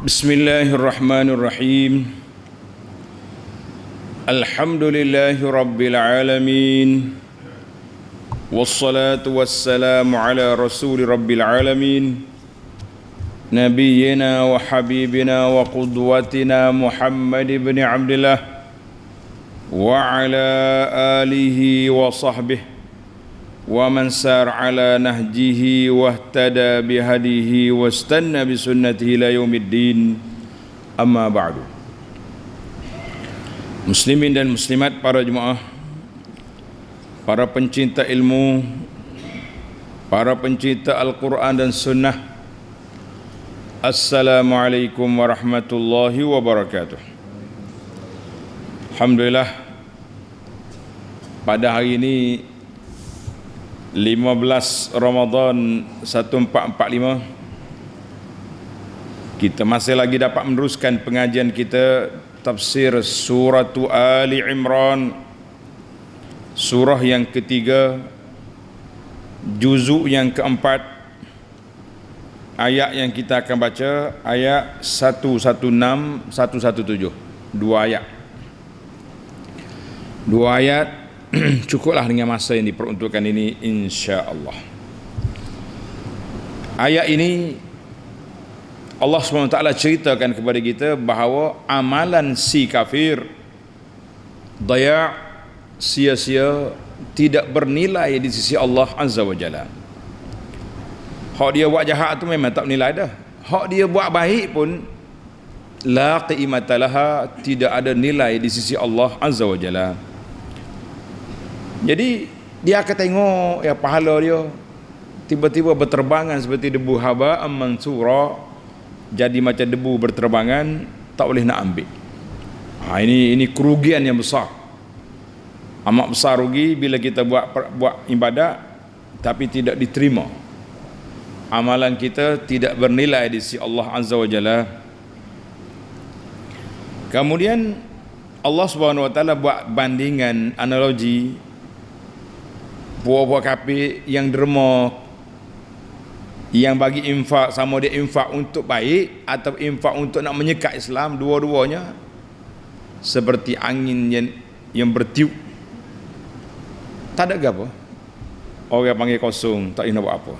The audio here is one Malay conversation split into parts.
Bismillahirrahmanirrahim. Alhamdulillahi rabbil alamin. Wassalatu wassalamu ala rasuli rabbil alamin. Nabiyyina wa habibina wa qudwatina Muhammad ibn Abdullah wa ala alihi wa sahbihi wa man sar ala nahjihi wahtada bihadihi wastanna bisunnatihi ila yaumiddin. Amma ba'du. Muslimin dan muslimat, para jemaah, para pencinta ilmu, para pencinta Al-Quran dan Sunnah, Assalamualaikum warahmatullahi wabarakatuh. Alhamdulillah, pada hari ini 15 Ramadan 1445, kita masih lagi dapat meneruskan pengajian kita tafsir surah Ali Imran, surah yang ketiga, juzuk yang keempat. Ayat yang kita akan baca ayat 116, 117, dua ayat cukuplah dengan masa yang diperuntukkan ini, insya-Allah. Ayat ini Allah SWT ceritakan kepada kita bahawa amalan si kafir daya', sia-sia, tidak bernilai di sisi Allah Azza wa Jalla. Hak dia buat jahat tu memang tak bernilai dah. Hak dia buat baik pun la qimata laha, tidak ada nilai di sisi Allah Azza wa Jalla. Jadi dia akan tengok ya pahala dia tiba-tiba berterbangan seperti debu haba'an mansura, jadi macam debu berterbangan, tak boleh nak ambil. Ini kerugian yang besar, amat besar rugi bila kita buat ibadat tapi tidak diterima. Amalan kita tidak bernilai di sisi Allah Azza wa Jalla. Kemudian Allah Subhanahu wa taala buat bandingan, analogi buah-buah kafir yang derma, yang bagi infak, sama dia infak untuk baik atau infak untuk nak menyekat Islam, dua-duanya seperti angin yang bertiup, tak ada apa, orang panggil kosong, tak nak buat apa,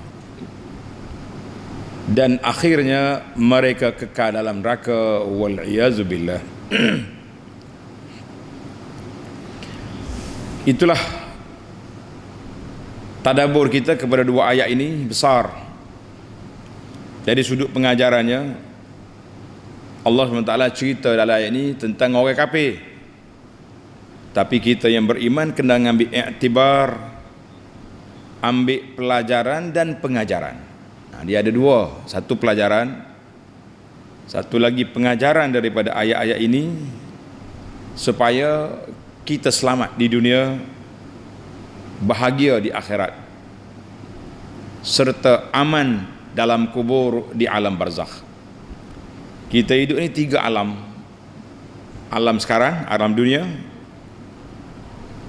dan akhirnya mereka kekal dalam neraka, wal iyazubillah. Itulah tadabbur kita kepada dua ayat ini besar. Dari sudut pengajarannya, Allah SWT cerita dalam ayat ini tentang orang kafir, tapi kita yang beriman kena ambil iktibar, ambil pelajaran dan pengajaran. Dia ada dua, satu pelajaran, satu lagi pengajaran daripada ayat-ayat ini, supaya kita selamat di dunia, bahagia di akhirat, serta aman dalam kubur di alam barzakh. Kita hidup ni tiga alam. Alam sekarang, alam dunia,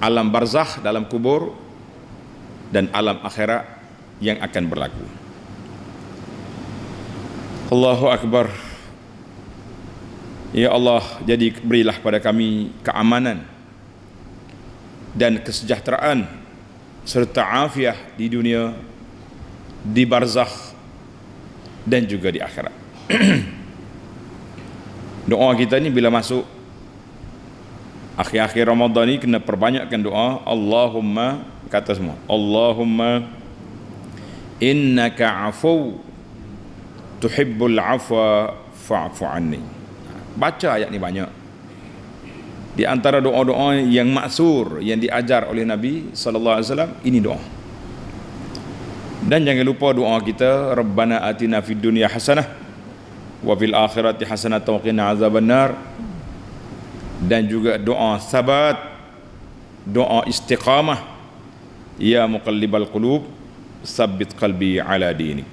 alam barzakh dalam kubur, dan alam akhirat yang akan berlaku. Allahu Akbar. Ya Allah, jadi berilah pada kami keamanan dan kesejahteraan serta afiah di dunia, di barzakh, dan juga di akhirat. Doa kita ni bila masuk akhir-akhir Ramadan ni kena perbanyakkan doa. Allahumma, kata semua, Allahumma innaka afu tuhibbul afwa fa'fu anni. Baca ayat ni banyak. Di antara doa-doa yang maksur yang diajar oleh Nabi sallallahu alaihi wasallam, ini doa. Dan jangan lupa doa kita, Rabbana atina fid dunya hasanah wa fil akhirati hasanah wa qina azabannar. Dan juga doa sabat, doa istiqamah, ya muqallibal qulub tsabbit qalbi ala dinik.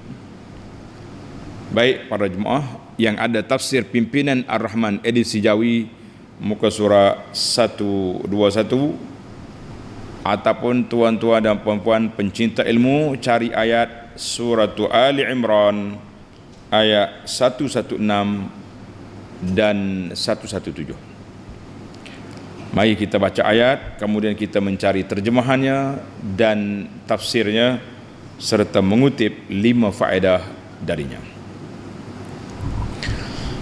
Baik para jemaah yang ada tafsir pimpinan Ar-Rahman edisi Jawi, muka surah 121, ataupun tuan-tuan dan puan-puan pencinta ilmu, cari ayat surah Ali Imran ayat 116 dan 117. Mari kita baca ayat, kemudian kita mencari terjemahannya dan tafsirnya serta mengutip 5 faedah darinya.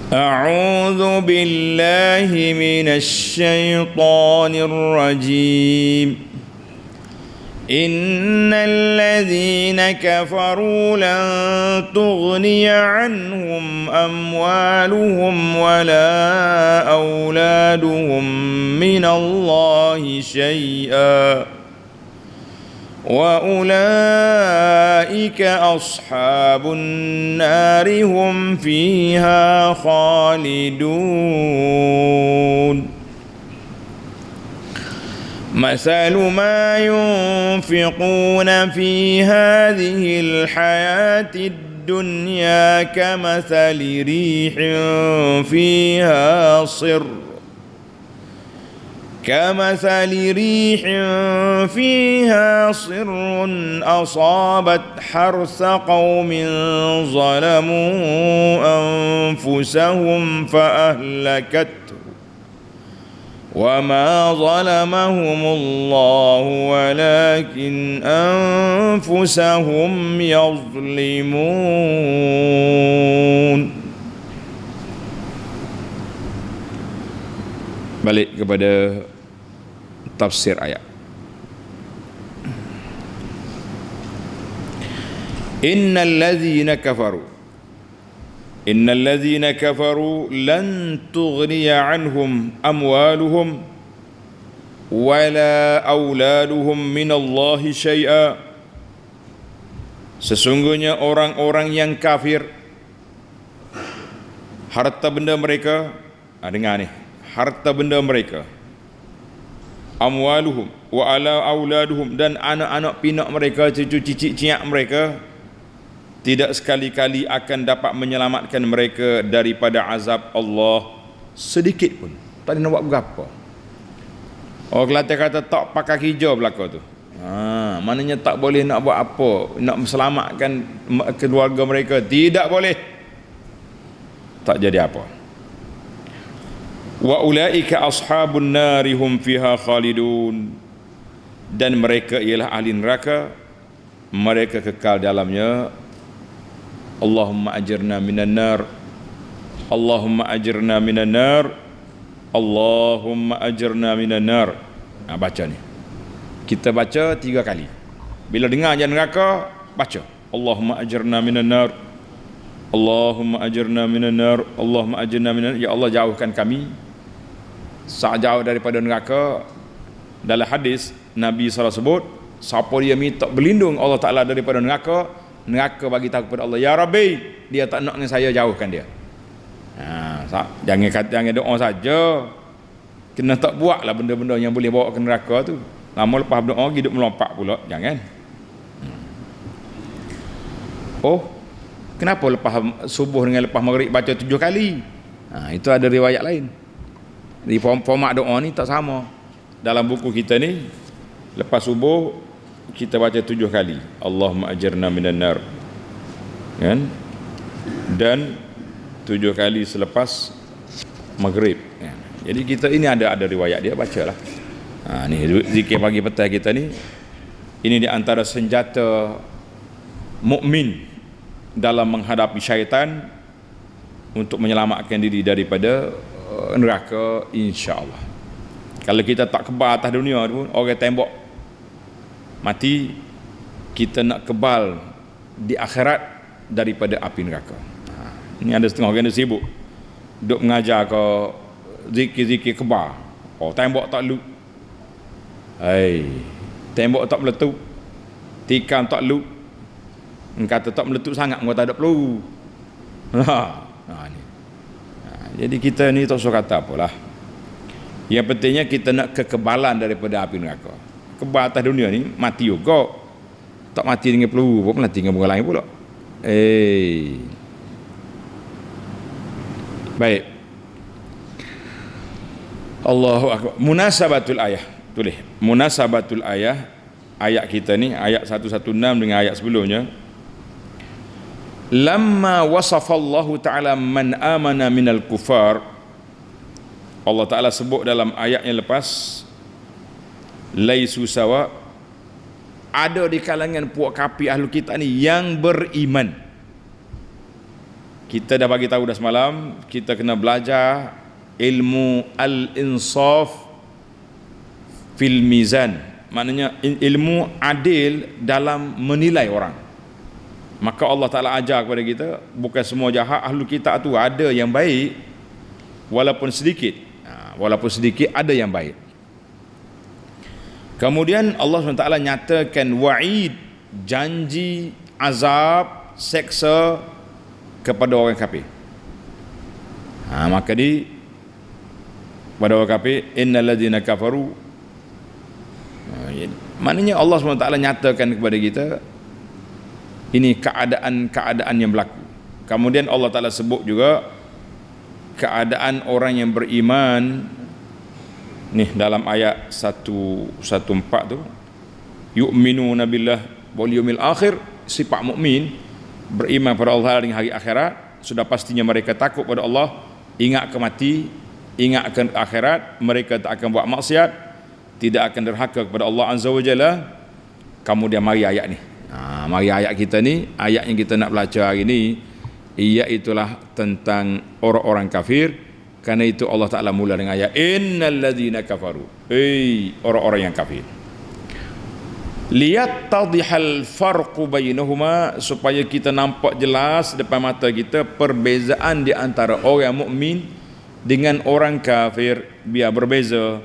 A'udzu billahi minasy syaithanir rajim. Innal ladzina kafaru lan tughniya anhum amwaluhum wala auladuhum minallahi syai'a wa ulaika ashabun nari hum fiha khalidun. مثل ما ينفقون في هذه الحياة الدنيا كمثل ريح فيها صر أصابت حرث قوم ظلموا أنفسهم فأهلكته وما ظلمهم الله ولكن أنفسهم يظلمون. Balik kepada tafsir ayat. Innal ladzina kafaru lan tughniya anhum amwaluhum wala auladuhum minallahi syai'a. Sesungguhnya orang-orang yang kafir, harta benda mereka, dengar ni, harta benda mereka, amwaluhum wa ala auladuhum, dan anak-anak pinak mereka, cucu cicit ciak mereka, tidak sekali-kali akan dapat menyelamatkan mereka daripada azab Allah sedikit pun. Tak ada nak buat berapa. Orang Kelantan kata tak pakai hijau belaka tu. Maknanya tak boleh nak buat apa, nak selamatkan keluarga mereka, tidak boleh. Tak jadi apa. Wa ulaika ashabun nari hum fiha khalidun. Dan mereka ialah ahli neraka, mereka kekal dalamnya. Allahumma ajirna minan nar, Allahumma ajirna minan nar, Allahumma ajirna minan nar. Baca ni, kita baca 3 kali. Bila dengar ajan neraka, baca Allahumma ajirna minan nar, Allahumma ajirna minan nar, Allahumma ajirna minan nar. Ya Allah, jauhkan kami jauh daripada neraka. Dalam hadis Nabi SAW sebut, siapa dia minta berlindung Allah Ta'ala daripada neraka, neraka bagi tahu kepada Allah, ya Rabbi, dia tak nak dengan saya, jauhkan dia. Jangan doa saja, kena tak buatlah benda-benda yang boleh bawa ke neraka tu. Lama lepas doa hidup melompat pula, jangan. Oh, kenapa lepas subuh dengan lepas maghrib baca 7 kali? Itu ada riwayat lain. Di format doa ni tak sama. Dalam buku kita ni, lepas subuh kita baca 7 kali Allahumma ajirna minan nar, kan? Dan 7 kali selepas maghrib, kan? Jadi kita ini ada riwayat dia, bacalah. Ni zikir pagi petang kita ni, ini di antara senjata mukmin dalam menghadapi syaitan untuk menyelamatkan diri daripada neraka, insya-Allah. Kalau kita tak kebal atas dunia pun, orang tembok mati, kita nak kebal di akhirat daripada api neraka. Ini ada setengah orang dia sibuk duk mengajar ke zikir-zikir kebal. Tembok tak lut. Tembok tak meletup, tikam tak lut. Kata tak meletup sangat, engkau tak ada perlu. Jadi kita ni tak usah kata apalah. Yang pentingnya kita nak kekebalan daripada api neraka. Kebal atas dunia ni mati juga, tak mati dengan peluru pun, mati dengan bunga lain pula. Baik, Allahu akbar. Munasabatul ayah, tulis munasabatul ayah. Ayat kita ni ayat 116 dengan ayat sebelumnya. Lamma wasafallahu ta'ala man amana minal kufar Allah Ta'ala sebut dalam ayat yang lepas, laisu sawa, ada di kalangan puak kafir ahlu kita ni yang beriman. Kita dah bagi tahu dah semalam, kita kena belajar ilmu al-insaf fil mizan, maknanya ilmu adil dalam menilai orang. Maka Allah Ta'ala ajar kepada kita, bukan semua jahat ahlu kita tu, ada yang baik walaupun sedikit, walaupun sedikit ada yang baik. Kemudian Allah SWT nyatakan wa'id, janji azab, seksa kepada orang kafir. Maka pada orang kafir, innal ladzina kafaru, maknanya Allah SWT nyatakan kepada kita ini keadaan-keadaan yang berlaku. Kemudian Allah Ta'ala sebut juga keadaan orang yang beriman ni dalam ayat 114 tu, yu'minuna billah wal yawmil akhir, sifat mukmin beriman pada Allah dan hari akhirat, sudah pastinya mereka takut pada Allah, ingat ke mati, ingat ke akhirat, mereka tak akan buat maksiat, tidak akan derhaka kepada Allah Azza wa Jalla. Kemudian mari ayat ni, mari ayat kita ni, ayat yang kita nak belajar hari ni, iaitulah tentang orang-orang kafir. Karena itu Allah Ta'ala mula dengan ayat innal ladzina kafaru, orang-orang yang kafir, liyattadihal farqu bainahuma, supaya kita nampak jelas depan mata kita perbezaan di antara orang mukmin dengan orang kafir. Biar berbeza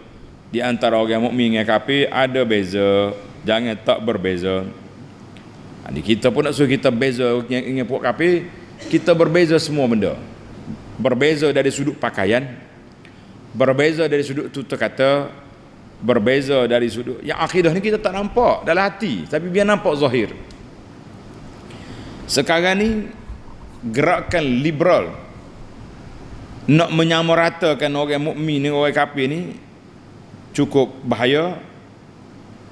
di antara orang mukmin dengan kafir, ada beza, jangan tak berbeza. Kita pun nak suruh kita beza dengan puak kafir, kita berbeza semua benda. Berbeza dari sudut pakaian, berbeza dari sudut tutur kata, berbeza dari sudut yang akidah ni kita tak nampak dalam hati, tapi biar nampak zahir. Sekarang ni gerakan liberal nak menyamaratakan orang mukmin dengan orang kafir ni cukup bahaya.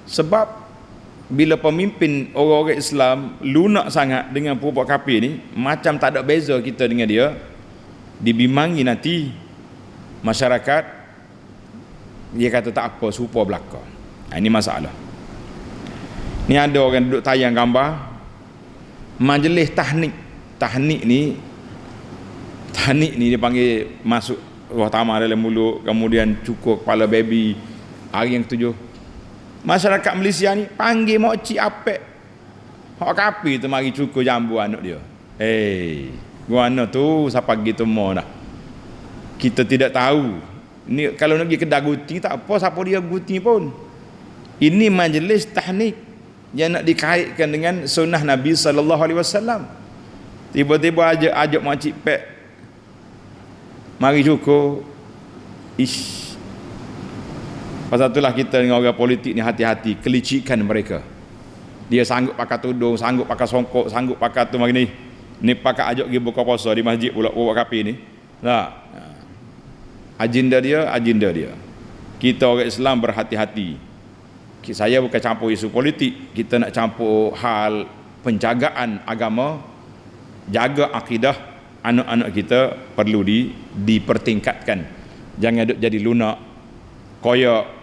Sebab bila pemimpin orang-orang Islam lunak sangat dengan puak kafir ni, macam tak ada beza kita dengan dia, dibimangi nanti masyarakat, dia kata tak apa, serupa belaka. Ini masalah. Ni ada orang duduk tayang gambar majlis tahnik ni dia panggil masuk ruah tamar dalam mulut, kemudian cukur kepala baby hari yang ketujuh. Masyarakat Malaysia ni panggil mokcik apek hak kapi tu mari cukur jambu anak dia. Guana tu siapa pergi temu dah. Kita tidak tahu. Ni kalau nak pergi kedai guti tak apa siapa dia guti pun. Ini majlis tahnik yang nak dikaitkan dengan sunnah Nabi sallallahu alaihi wasallam. Tiba-tiba ajak makcik pek mari cukur. Pasal itulah kita dengan orang politik ni hati-hati, kelicikan mereka. Dia sanggup pakai tudung, sanggup pakai songkok, sanggup pakai tu mari ni pakai ajak pergi buka puasa di masjid pula buat kapi ni. Tak. Agenda dia. Kita orang Islam berhati-hati. Saya bukan campur isu politik, kita nak campur hal penjagaan agama, jaga akidah anak-anak kita perlu dipertingkatkan. Jangan duk jadi lunak, koyak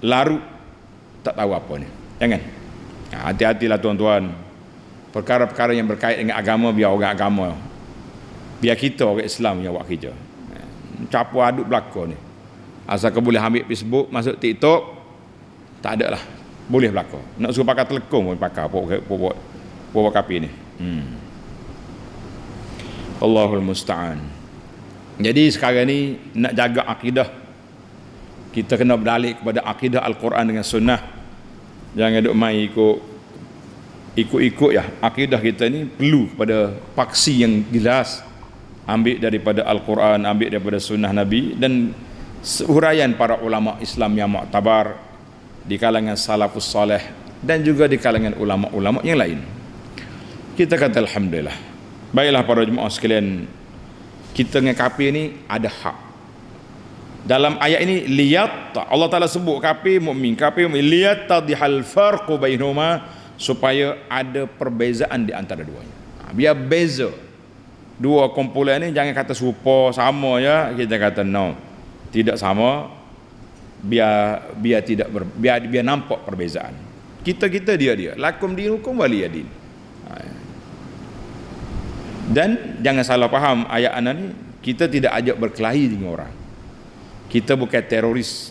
larut tak tahu apa ni. Jangan. Hati-hatilah tuan-tuan. Perkara-perkara yang berkait dengan agama, biar orang agama, biar kita orang Islam yang buat kerja. Campur aduk belaka ni. Asalkan boleh ambil Facebook, masuk TikTok, tak ada lah, boleh belaka. Nak suruh pakai telekong pun pakai buat kapi ni. Allahul musta'an. Jadi sekarang ni nak jaga akidah, kita kena berdalik kepada akidah Al-Quran dengan sunnah. Jangan duk main ikut ya. Akidah kita ni perlu pada paksi yang jelas, ambil daripada Al-Quran, ambil daripada sunnah Nabi, dan huraian para ulama Islam yang muktabar di kalangan salafus salih dan juga di kalangan ulama-ulama yang lain. Kita kata alhamdulillah. Baiklah para jemaah sekalian, kita dengan kafir ni ada hak. Dalam ayat ini Allah Ta'ala sebut kafir mukmin, liyattadihal farqu bainahuma, supaya ada perbezaan di antara duanya. Biar beza dua kumpulan ni, jangan kata serupa sama ya, kita kata no. tidak sama, biar tidak biar nampak perbezaan. Kita dia lakum dinukum waliyadin. Dan jangan salah faham ayat anak ni, kita tidak ajak berkelahi dengan orang. Kita bukan teroris,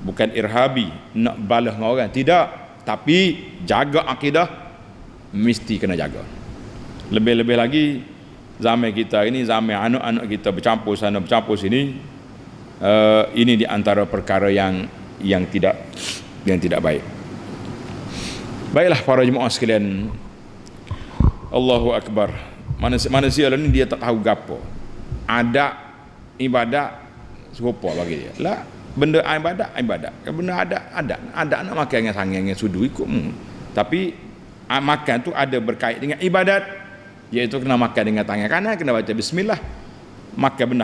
bukan irhabi nak balas dengan orang, tidak. Tapi jaga akidah mesti kena jaga. Lebih-lebih lagi zaman kita ini, zaman anak-anak kita bercampur sana bercampur sini, ini di antara perkara yang tidak baik. Baiklah para jemaah sekalian, Allahu akbar. Manusia ni dia tak tahu gapo. Ada ibadat serupa bagi dia. Lah, benda ibadat. Benda ada nak makan dengan sangat dengan sudu ikut. Tapi makan tu ada berkait dengan ibadat, iaitu kena makan dengan tangan kanan, kena baca bismillah. Makan benda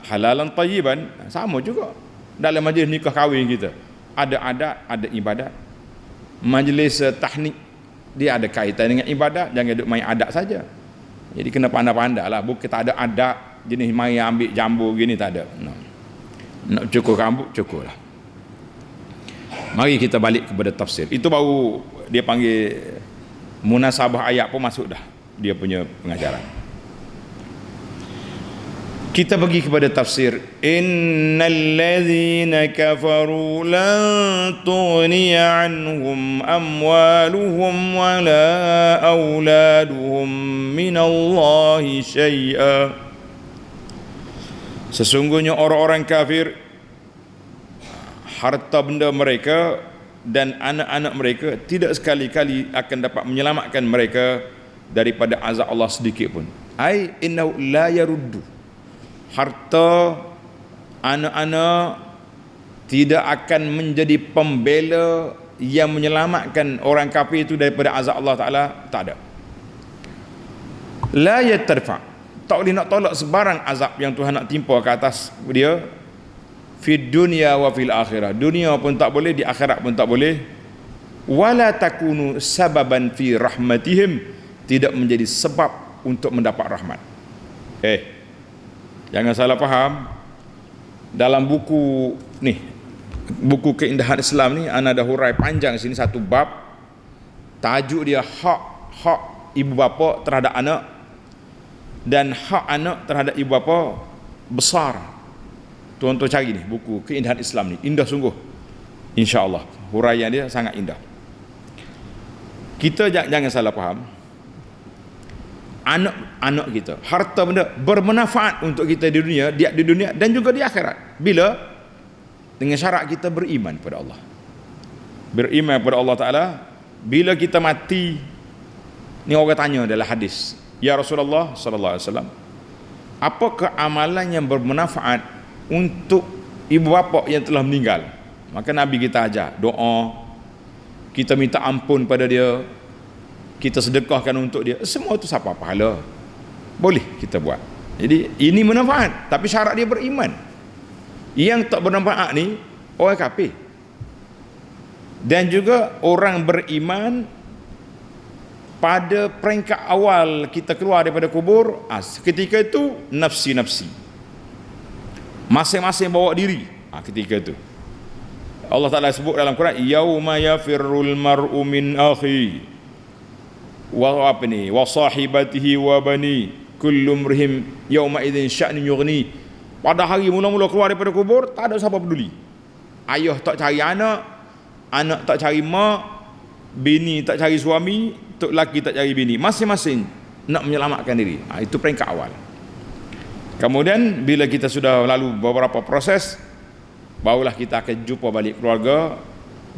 halalan tayyiban, sama juga dalam majlis nikah kahwin kita. Ada adat, ada ibadat. Majlis tahnik dia ada kaitan dengan ibadat, jangan duk main adat saja. Jadi kena pandai-pandai lah, bukan tak ada adat jenis main ambil jambu gini, tak ada. Nak cukur rambut, cukur lah. Mari kita balik kepada tafsir. Itu baru dia panggil munasabah ayat pun masuk dah dia punya pengajaran. Kita pergi kepada tafsir. Innal ladzina kafaru lan tughniya anhum amwaluhum wala auladuhum minallahi syai'a. Sesungguhnya orang-orang kafir, harta benda mereka dan anak-anak mereka tidak sekali-kali akan dapat menyelamatkan mereka daripada azab Allah sedikit pun. Ai innahu la yaruddu. Harta, anak-anak tidak akan menjadi pembela yang menyelamatkan orang kafir itu daripada azab Allah Ta'ala. Tak ada. La yatarfa. Tak boleh nak tolak sebarang azab yang Tuhan nak timpa ke atas dia. Fid dunya wa fil akhirah. Dunia pun tak boleh, di akhirat pun tak boleh. Wala takunu sababan fi rahmatihim. Tidak menjadi sebab untuk mendapat rahmat. Jangan salah faham. Dalam buku ni, buku Keindahan Islam ni, ana ada hurai panjang sini satu bab. Tajuk dia hak ibu bapa terhadap anak dan hak anak terhadap ibu bapa besar. Tuan-tuan cari ni buku Keindahan Islam ni, indah sungguh. Insya-Allah huraian dia sangat indah. Kita jangan salah faham. Anak kita, harta benda bermanfaat untuk kita di dunia dan juga di akhirat. Bila? Dengan syarat kita beriman kepada Allah. Beriman kepada Allah Ta'ala. Bila kita mati, ni orang tanya dalam hadis, ya Rasulullah sallallahu alaihi wasallam, apakah amalan yang bermanfaat untuk ibu bapa yang telah meninggal? Maka Nabi kita ajar doa, kita minta ampun pada dia, kita sedekahkan untuk dia, semua itu siapa pahala boleh kita buat. Jadi ini bermanfaat, tapi syarat dia beriman. Yang tak bermanfaat ni orang kafir. Dan juga orang beriman pada peringkat awal kita keluar daripada kubur, ketika itu nafsi-nafsi, masing-masing bawa diri. Ketika itu Allah Ta'ala sebut dalam Quran, yauma yafirrul mar'u min akhi wa sahibatihi wa bani kullu mrihim yauma idzin sya'nin yughni. Pada hari mula-mula keluar daripada kubur, tak ada siapa peduli. Ayah tak cari anak, anak tak cari mak, bini tak cari suami, tok laki tak cari bini, masing-masing nak menyelamatkan diri. Itu peringkat awal. Kemudian bila kita sudah lalu beberapa proses, barulah kita akan jumpa balik keluarga.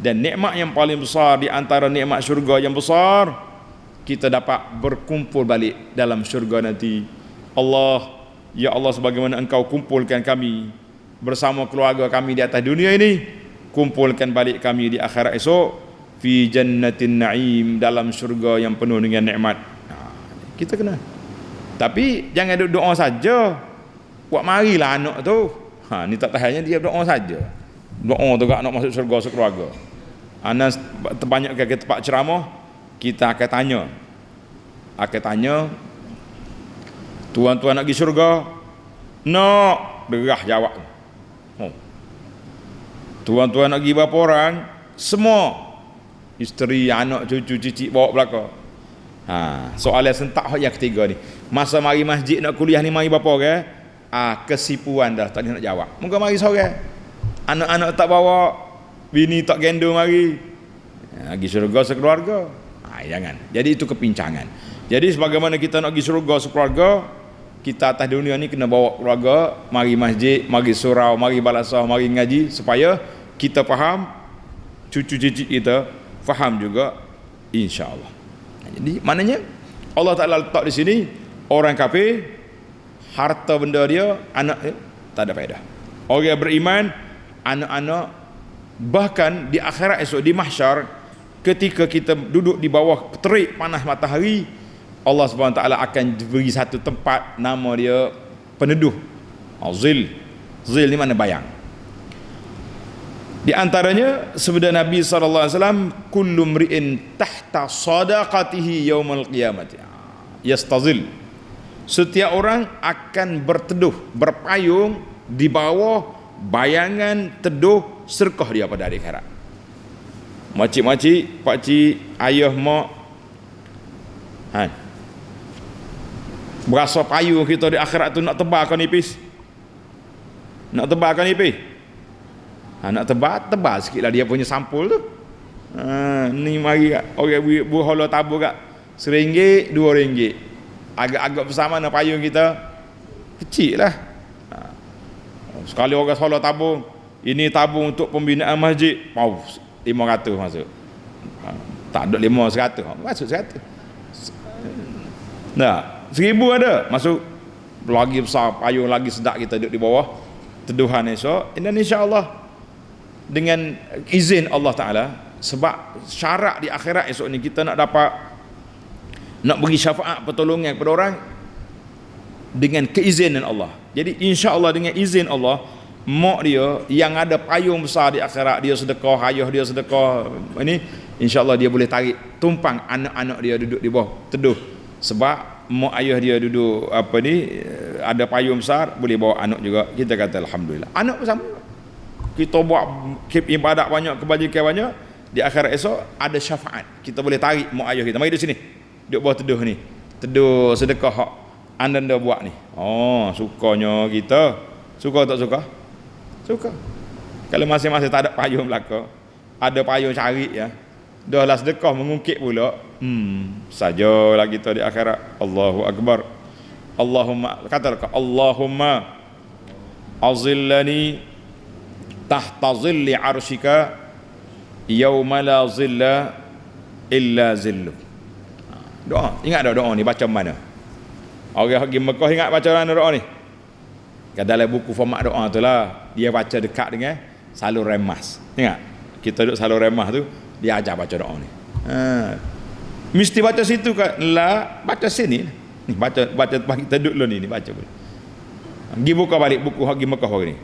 Dan nikmat yang paling besar di antara nikmat syurga yang besar, kita dapat berkumpul balik dalam syurga nanti. Allah, ya Allah, sebagaimana Engkau kumpulkan kami bersama keluarga kami di atas dunia ini, kumpulkan balik kami di akhirat esok fi jannatin na'im, dalam syurga yang penuh dengan nikmat. Kita kena. Tapi jangan duduk doa saja. Buat marilah anak tu. Ni tak tahannya dia doa saja. Doa tu nak masuk syurga sekeluarga. Anas terbanyak ke tempat ceramah, kita akan tanya, tuan-tuan nak pergi syurga? Nak, derah jawab. Oh. Tuan-tuan nak pergi berapa orang, semua isteri, anak, cucu, cicit bawa belakang. Soalan sentak yang ketiga ni. Masa mari masjid nak kuliah ni mari berapa orang? Kesipuan dah, tak nak jawab. Moga mari seorang. Anak-anak tak bawa, bini tak gendong mari. Pergi syurga sekeluarga. Jangan. Jadi itu kepincangan. Jadi sebagaimana kita nak pergi syurga sekeluarga, kita atas dunia ni kena bawa keluarga, mari masjid, mari surau, mari balasah, mari ngaji supaya kita faham, cucu-cucu kita faham juga, insya-Allah. Jadi maknanya Allah Taala letak di sini orang kafir harta benda dia, anak dia tak ada faedah. Orang beriman, anak-anak, bahkan di akhirat esok di mahsyar ketika kita duduk di bawah terik panas matahari, Allah Subhanahu Wa Taala akan beri satu tempat nama dia peneduh. Zil. Zil ni mana bayang. Di antaranya sabda Nabi sallallahu alaihi wasallam, kullu mri'in tahta sadaqatihi yaumil qiyamati yastazil. Setiap orang akan berteduh, berpayung di bawah bayangan teduh sedekah dia pada hari akhirat. Makcik-makcik, pakcik, ayah, mak, berasa payung kita di akhirat tu nak tebarkan nipis. Nak tebarkan nipis. Nak tebal sikit lah dia punya sampul tu. Ni mari orang buah tabur kat RM1, RM2. Agak-agak bersama nak payung kita kecil lah. Sekali orang solat tabung, ini tabung untuk pembinaan masjid, mau 500 masuk. Tak ada 500, masuk 100. Nah, 1000 ada masuk, lagi besar payung, lagi sedap kita duduk di bawah teduhan esok. Dan insya-Allah dengan izin Allah Ta'ala, sebab syarat di akhirat esok ni kita nak dapat, nak beri syafaat pertolongan kepada orang dengan keizinan Allah. Jadi insya-Allah dengan izin Allah, mak dia yang ada payung besar di akhirat, dia sedekah, ayah dia sedekah, ini insya-Allah dia boleh tarik tumpang anak-anak dia duduk di bawah teduh. Sebab mak ayah dia duduk ada payung besar, boleh bawa anak juga. Kita kata alhamdulillah. Anak pun sama. Kita buat ibadat banyak, kebajikan banyak, di akhirat esok ada syafaat. Kita boleh tarik mak ayah kita, mari duduk sini, duduk bawah teduh ni, teduh sedekah hak anda buat ni. Sukanya kita. Suka tak suka? Suka. Kalau masing-masing tak ada payung belaka, ada payung cari ya, dah lah sedekah mengungkit pula, sajalah kita di akhirat. Allahu Akbar. Allahumma, katakan Allahumma azillani tahta zilli arsyika yauma la zilla illa zillu. Doa, ingat dah doa ni baca mana? Orang pergi Mekah ingat baca mana doa ni? Kat dalam buku format doa tu lah, dia baca dekat dengan salur remas. Ingat? Kita duduk salur remas tu, dia ajar baca doa ni. Mesti baca situ kan? Lah, baca sini. Ni baca kita duduk dulu ni baca boleh. Pergi buka balik buku pergi Mekah hari ni.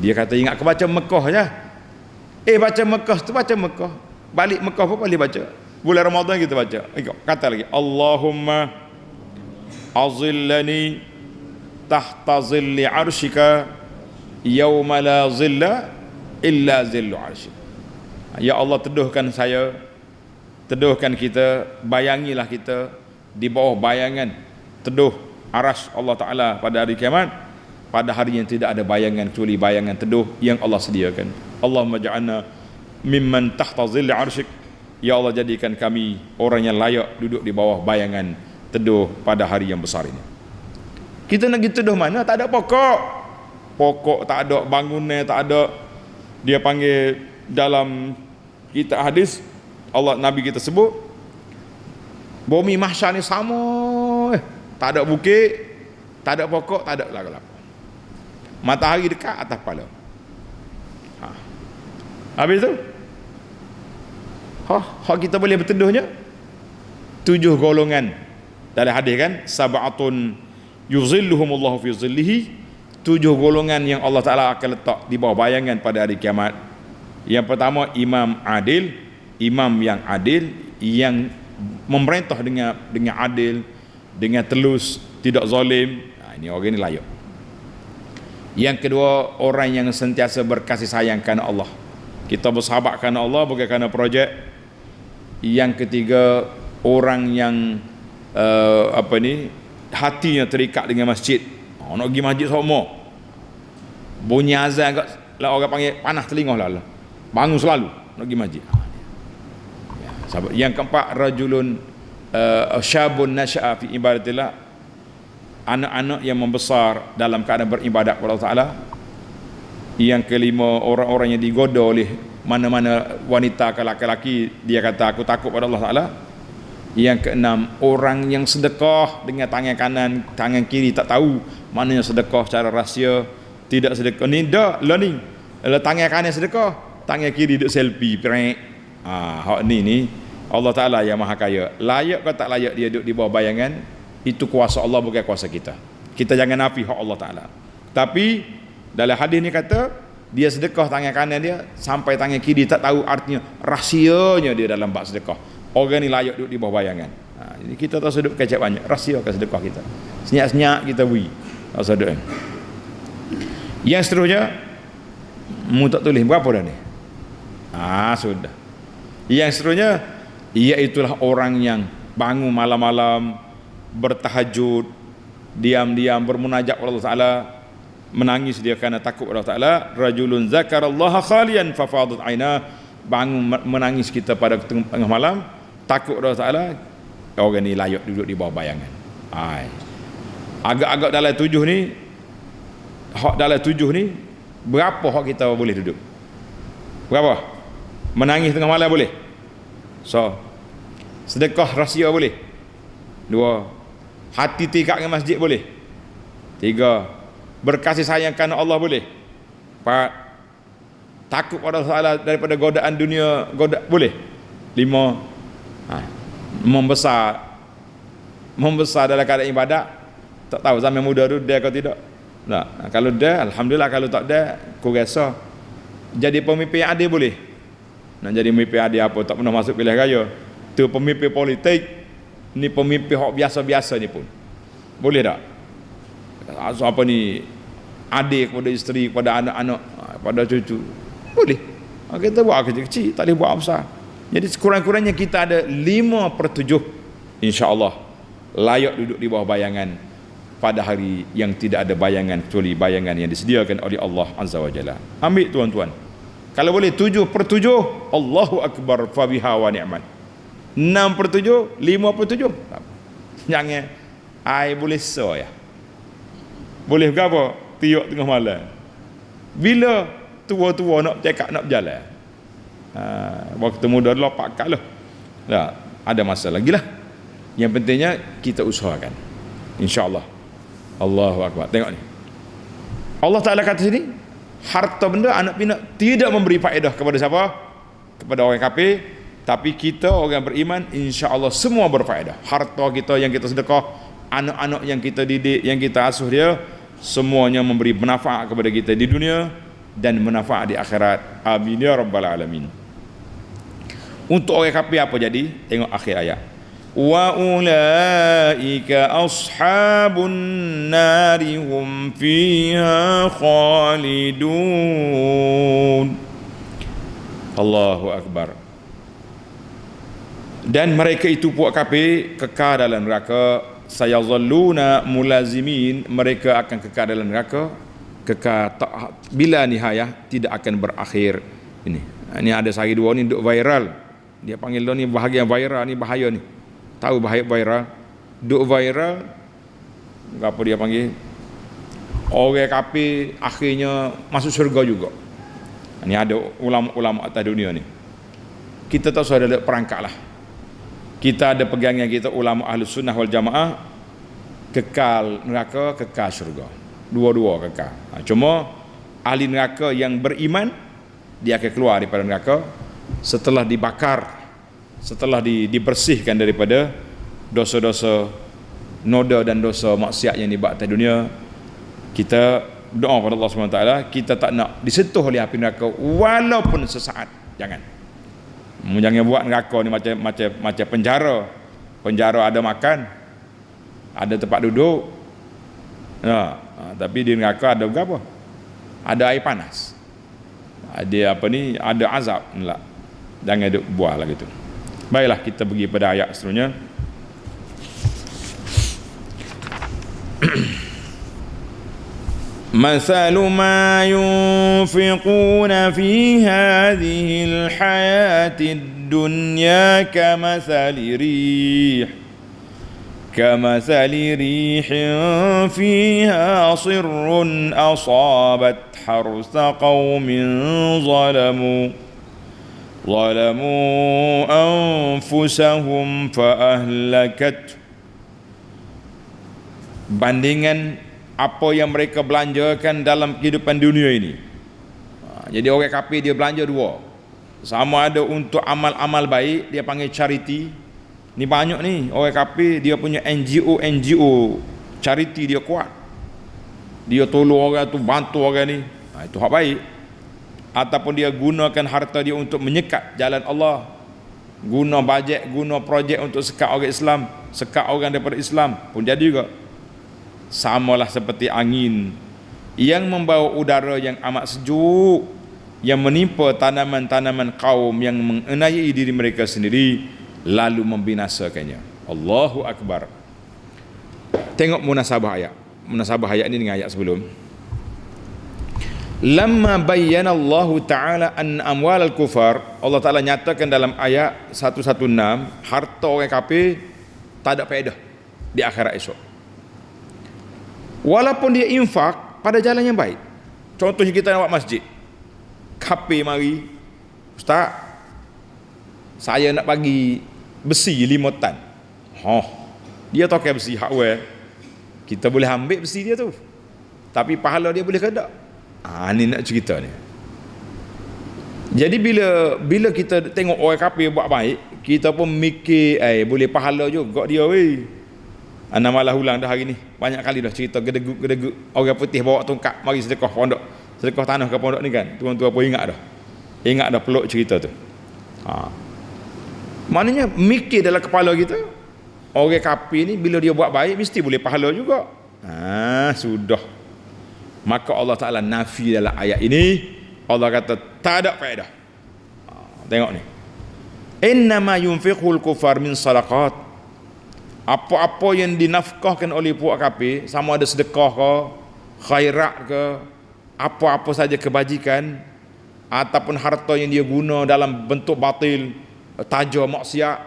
Dia kata ingat ke baca Mekah je. Baca Mekah tu baca Mekah. Balik Mekah pun boleh baca. Bulan Ramadan kita baca. Kata lagi Allahumma azillani tahta zilli arsyika yauma la zilla illa zillu arsyik. Ya Allah, teduhkan saya, teduhkan kita, bayangilah kita di bawah bayangan teduh arasy Allah Ta'ala pada hari kiamat, pada hari yang tidak ada bayangan kecuali bayangan teduh yang Allah sediakan. Allahumma ja'alna mimman tahta zilli arsyik. Ya Allah, jadikan kami orang yang layak duduk di bawah bayangan teduh pada hari yang besar ini. Kita nak pergi teduh mana? Tak ada pokok. Pokok tak ada, bangunan tak ada. Dia panggil dalam kitab hadis, Allah Nabi kita sebut, bumi mahsyar ni sama, tak ada bukit, tak ada pokok, tak ada lagu-lagu. Matahari dekat atas kepala. Habis tu kita boleh berteduhnya 7 golongan. Dalam hadis kan, sab'atun yuzilluhumullahu fi zillihi, 7 golongan yang Allah Ta'ala akan letak di bawah bayangan pada hari kiamat. Yang pertama, imam adil, imam yang adil, yang memerintah dengan adil, dengan telus, tidak zalim. Ini orang ini layak. Yang kedua, orang yang sentiasa berkasih sayang kerana Allah. Kita bersahabat kerana Allah, bukan kerana projek. Yang ketiga, orang yang hatinya terikat dengan masjid. Nak pergi masjid semua. Bunyi azan kat lah, orang panggil panas telinga lah. Bangun selalu nak pergi masjid. Yang keempat, rajulun syabun nasya'a fi ibadatillah, anak-anak yang membesar dalam keadaan beribadat kepada Allah Ta'ala. Yang kelima, orang-orang yang digoda oleh mana-mana wanita ke laki-laki, dia kata aku takut pada Allah Ta'ala. Yang keenam, orang yang sedekah dengan tangan kanan, tangan kiri tak tahu mana yang sedekah secara rahsia, tidak sedekah ni dak learning. Tangan kanan sedekah, tangan kiri duk selfie prek. Hak ni Allah Ta'ala yang maha kaya. Layak ke tak layak dia duduk di bawah bayangan, itu kuasa Allah, bukan kuasa kita. Kita jangan nafi hak Allah Ta'ala. Tapi dalam hadis ni kata dia sedekah tangan kanan dia sampai tangan kiri tak tahu, artinya rahsianya dia dalam bab sedekah. Orang ni layak duduk di bawah bayangan. Jadi kita tak sedut kecap banyak, rahsiakan sedekah kita. Senyap-senyap kita beri. Tak sedut. Yang seterusnya, mu tak tulis berapa dah ni? Sudah. Yang seterusnya, iaitulah orang yang bangun malam-malam, bertahajud, diam-diam bermunajat kepada Allah Ta'ala, menangis dia kerana takut kepada Allah Ta'ala. Rajulun zakarallaha khalian fafadat aina, bangun menangis kita pada tengah malam, takut kepada Allah Ta'ala. Orang ni layak duduk di bawah bayangan. Agak-agak dalam tujuh ni, hak dalam tujuh ni, berapa hak kita boleh duduk? Berapa? Menangis tengah malam boleh? So, sedekah rahsia boleh? 2. Hati terikat dengan masjid boleh? 3. Berkasih sayang kerana Allah boleh? 4. Takut pada Allah Ta'ala daripada godaan dunia boleh? 5. Membesar dalam keadaan ibadat. Tak tahu zaman muda tu dia atau tidak. Kalau dia, alhamdulillah. Kalau tak dia, aku rasa jadi pemimpin yang adil boleh. Nak jadi pemimpin adil apa, tak pernah masuk pilihan raya. Tu pemimpin politik, ni pemimpin hak biasa-biasa ni pun boleh tak? Apa ni, adik kepada isteri, kepada anak-anak, kepada cucu, boleh. Kita buat kecil-kecil, tak boleh buat besar. Jadi sekurang-kurangnya kita ada 5/7, insya-Allah layak duduk di bawah bayangan pada hari yang tidak ada bayangan kecuali bayangan yang disediakan oleh Allah Azza wa Jalla. Ambil tuan-tuan, kalau boleh 7/7, Allahu Akbar, fa biha wa ni'mat. 6/7, 5/7, jangan boleh so ya. Boleh berapa? Tiup tengah malam. Bila tua-tua nak cakap nak berjalan, waktu muda lopak kat lah. Tak ada masalah lagi lah. Yang pentingnya kita usahakan, insya-Allah. Allahu Akbar. Tengok ni, Allah Ta'ala kata sini, harta benda anak pinak tidak memberi faedah kepada siapa? Kepada orang kafir. Tapi kita orang beriman, insya-Allah semua berfaedah. Harta kita yang kita sedekah, anak-anak yang kita didik, yang kita asuh dia, semuanya memberi manfaat kepada kita di dunia dan manfaat di akhirat. Amin ya rabbal alamin. Untuk orang kafir apa jadi? Tengok akhir ayat. Wa ulaika ashabun nari hum fiha khalidun. Allahu Akbar. Dan mereka itu puak kafir kekal dalam neraka. Sayazalluna mulazimin, mereka akan kekal dalam neraka, kekal bila nihayah, tidak akan berakhir. Ini ada sehari dua ni duk viral. Dia panggil ni bahagian viral ni, bahaya ni. Tahu bahaya viral? Duk viral, apa dia panggil? Orang kafir akhirnya masuk syurga juga. Ini ada ulama-ulama atas dunia ni. Kita tak usah ada perangkap lah. Kita ada pegangan kita, ulama Ahlus Sunnah wal Jamaah, kekal neraka, kekal syurga. Dua-dua kekal. Cuma ahli neraka yang beriman, dia akan keluar daripada neraka setelah dibakar, setelah dibersihkan daripada dosa-dosa noda dan dosa maksiat yang dibuat atas dunia. Kita doa kepada Allah SWT, kita tak nak disentuh oleh api neraka walaupun sesaat. Jangan buat neraka ni macam penjara. Penjara ada makan, ada tempat duduk. Tapi di neraka ada berapa? ada air panas, ada apa ni, ada azab. Enggak, jangan duk buah lah gitu. Baiklah, kita pergi pada ayat seterusnya. مثل ما ينفقون في هذه الحياة الدنيا كمثل ريح فيها صر أصابت حرث قوم ظلموا أنفسهم فأهلكته. Bandingan apa yang mereka belanjakan dalam kehidupan dunia ini. Jadi orang kafir dia belanja dua. Sama ada untuk amal-amal baik, dia panggil charity. Ni banyak ni orang kafir, dia punya NGO charity dia kuat. Dia tolong orang tu, bantu orang ni. Itu hak baik. Ataupun dia gunakan harta dia untuk menyekat jalan Allah. Guna bajet, guna projek untuk sekat orang Islam, sekat orang daripada Islam pun jadi juga. Samalah seperti angin yang membawa udara yang amat sejuk yang menimpa tanaman-tanaman kaum yang mengenai diri mereka sendiri lalu membinasakannya. Allahu Akbar. Tengok munasabah ayat ini dengan ayat sebelum. Lamma bayyana Allah Ta'ala an amwal al-kufar, Allah Ta'ala nyatakan dalam ayat 116 harta orang kafir tak ada faedah di akhirat esok. Walaupun dia infak pada jalan yang baik. Contohnya kita nak buat masjid, kafir mari, ustaz, saya nak bagi besi 5 tan. Dia tokai besi hardware, kita boleh ambil besi dia tu, tapi pahala dia boleh ke tak? Ni nak cerita ni. Jadi bila kita tengok orang kafir buat baik, kita pun mikir boleh pahala juga dia weh. Ana malah ulang dah hari ni, banyak kali dah cerita gedeguk orang putih bawa tongkat mari sedekah pondok, sedekah tanah ke pondok ni kan. Tuan-tuan pun ingat dah peluk cerita tu. Maknanya mikir dalam kepala kita, orang kafir ni bila dia buat baik mesti boleh pahala juga. Sudah. Maka Allah Ta'ala nafi dalam ayat ini. Allah kata tak ada faedah. Tengok ni, innama yunfiqul kufar min sadaqat. Apa-apa yang dinafkahkan oleh puak kafir, sama ada sedekah ke, khairat ke, apa-apa saja kebajikan, ataupun harta yang dia guna dalam bentuk batil, taja maksiat,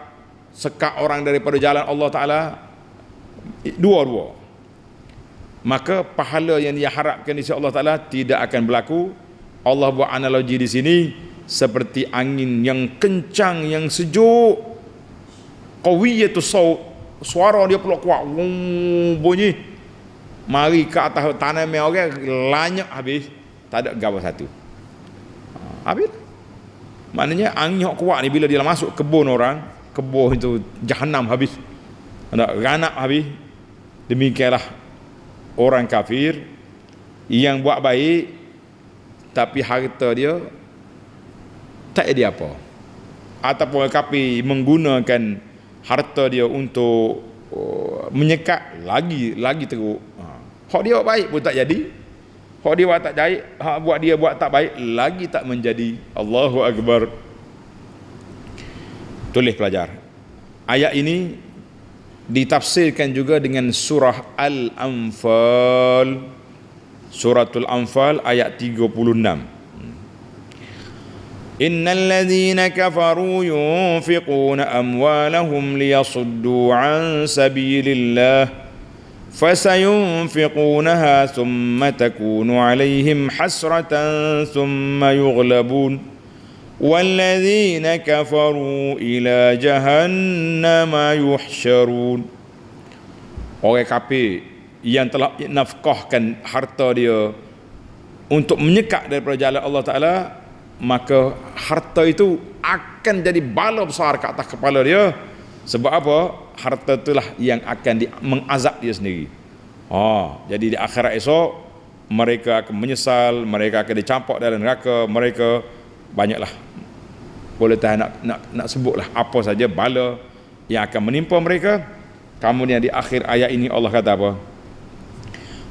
sekat orang daripada jalan Allah Ta'ala, dua-dua, maka pahala yang dia harapkan di sisi Allah Ta'ala tidak akan berlaku. Allah buat analogi di sini seperti angin yang kencang, yang sejuk, qawiyatus saut, suara dia pula kuat, bunyi, mari ke atas tanah orang lanyak habis, tak ada gawas satu, habis. Maknanya angin yang kuat ni bila dia masuk kebun orang, kebun itu jahanam habis, ada ranak habis. Demikianlah orang kafir yang buat baik tapi harta dia tak ada apa, ataupun orang kafir menggunakan harta dia untuk menyekat lagi teruk. Hak dia buat baik pun tak jadi, hak dia buat tak baik, hak buat dia buat tak baik lagi tak menjadi. Allahu Akbar. Tulis pelajar, ayat ini ditafsirkan juga dengan surah Al-Anfal, suratul Anfal ayat 36. Innal ladzina kafaru yunfiquna amwalahum liyasuddu an sabilillah fasayunfiqunaha thumma takunu alaihim hasratan thumma yughlabun walladzina kafaru ila jahannama yuhsyarun. Orang kafir yang telah nafkahkan harta dia untuk menyekat daripada jalan Allah Ta'ala, maka harta itu akan jadi bala besar ke atas kepala dia. Sebab apa? Harta itulah yang akan mengazab dia sendiri. Jadi di akhirat esok mereka akan menyesal, mereka akan dicampak dalam neraka, mereka banyaklah, boleh tahan nak sebutlah apa saja bala yang akan menimpa mereka. Kemudian di akhir ayat ini Allah kata apa?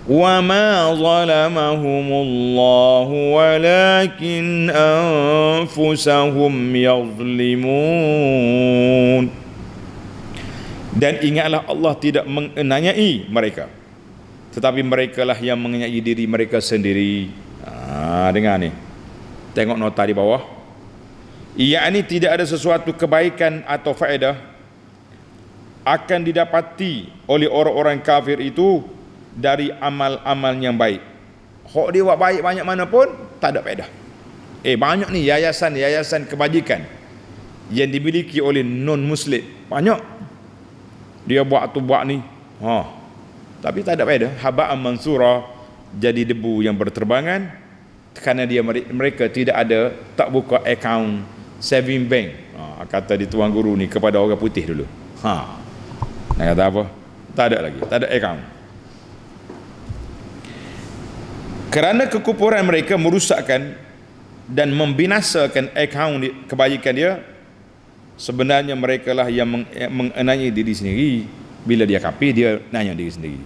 Wa ma zalamahumullahu walakin anfusahum yazlimun. Dan ingatlah Allah tidak menganiayai mereka, tetapi merekalah yang menganiayai diri mereka sendiri. Dengar ni, tengok nota di bawah. Iaitu tidak ada sesuatu kebaikan atau faedah akan didapati oleh orang-orang kafir itu dari amal-amal yang baik. Hak dia buat baik banyak mana pun tak ada faedah. Banyak ni yayasan kebajikan yang dimiliki oleh non-muslim, banyak. Dia buat tu buat ni, tapi tak ada faedah. Haba'an mansura, jadi debu yang berterbangan, kerana mereka tak buka akaun saving bank. Kata di tuan guru ni kepada orang putih dulu. Nak kata apa? Tak ada lagi, tak ada akaun. Kerana kekufuran mereka merusakkan dan membinasakan akaun kebajikan dia, sebenarnya mereka lah yang menganiayai diri sendiri. Bila dia kafir, dia nanya diri sendiri.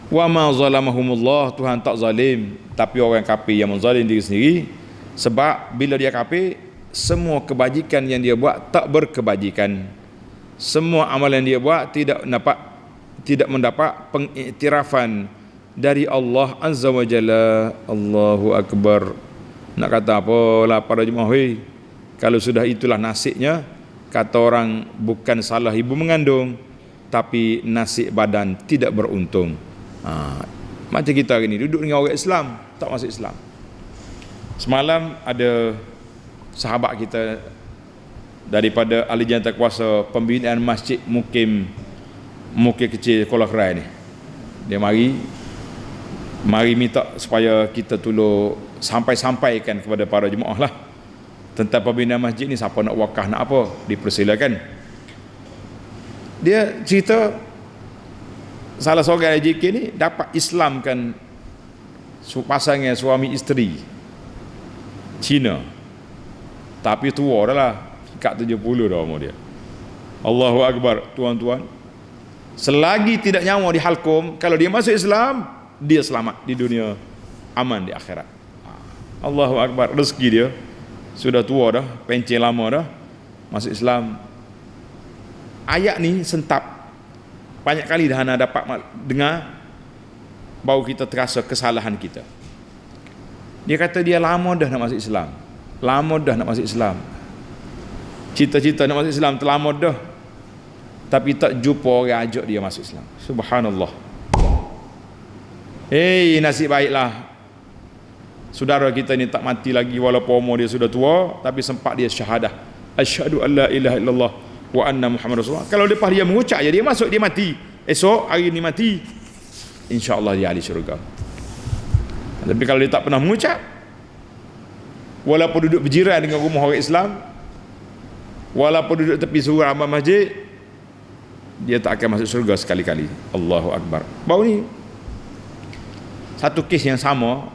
Wa ma zalamahumullah, Tuhan tak zalim, tapi orang kafir yang menzalim diri sendiri. Sebab bila dia kafir, semua kebajikan yang dia buat tak berkebajikan. Semua amalan dia buat tidak mendapat pengiktirafan dari Allah Azza wa Jalla. Allahu Akbar. Nak kata apalah para jemaah, kalau sudah itulah nasibnya, kata orang, bukan salah ibu mengandung, tapi nasib badan tidak beruntung. Macam kita hari ni duduk dengan orang Islam, tak masuk Islam. Semalam ada sahabat kita daripada ahli jantan kuasa pembinaan masjid Mukim kecil Kuala Kerai ni. Dia mari minta supaya kita tolong sampaikan kepada para jemaah lah tentang pembinaan masjid ni. Siapa nak wakaf, nak apa, dipersilakan. Dia cerita salah seorang JK ni dapat Islamkan pasangan suami isteri Cina, tapi tua dah lah, kat 70 dah umur dia. Allahu Akbar. Tuan-tuan, selagi tidak nyawa di halkum, kalau dia masuk Islam, dia selamat di dunia, aman di akhirat. Allahu Akbar. Rezeki dia, sudah tua dah, pencen lama dah, masuk Islam. Ayat ni sentap banyak kali dah anda dapat dengar, baru kita terasa kesalahan kita. Dia kata dia lama dah nak masuk Islam, cita-cita nak masuk Islam terlama dah, tapi tak jumpa orang ajak dia masuk Islam. Subhanallah. Nasib baiklah saudara kita ni tak mati lagi, walaupun umur dia sudah tua, tapi sempat dia syahadah, asyhadu an la ilaha illallah wa anna Muhammad Rasulullah. Kalau lepas dia mengucap je, dia masuk, dia mati, esok hari ni mati, insya-Allah dia ahli syurga. Tapi kalau dia tak pernah mengucap, walaupun duduk berjiran dengan rumah orang Islam, walaupun duduk tepi surau amal masjid, dia tak akan masuk syurga sekali-kali. Allahu Akbar. Baru ni satu kes yang sama,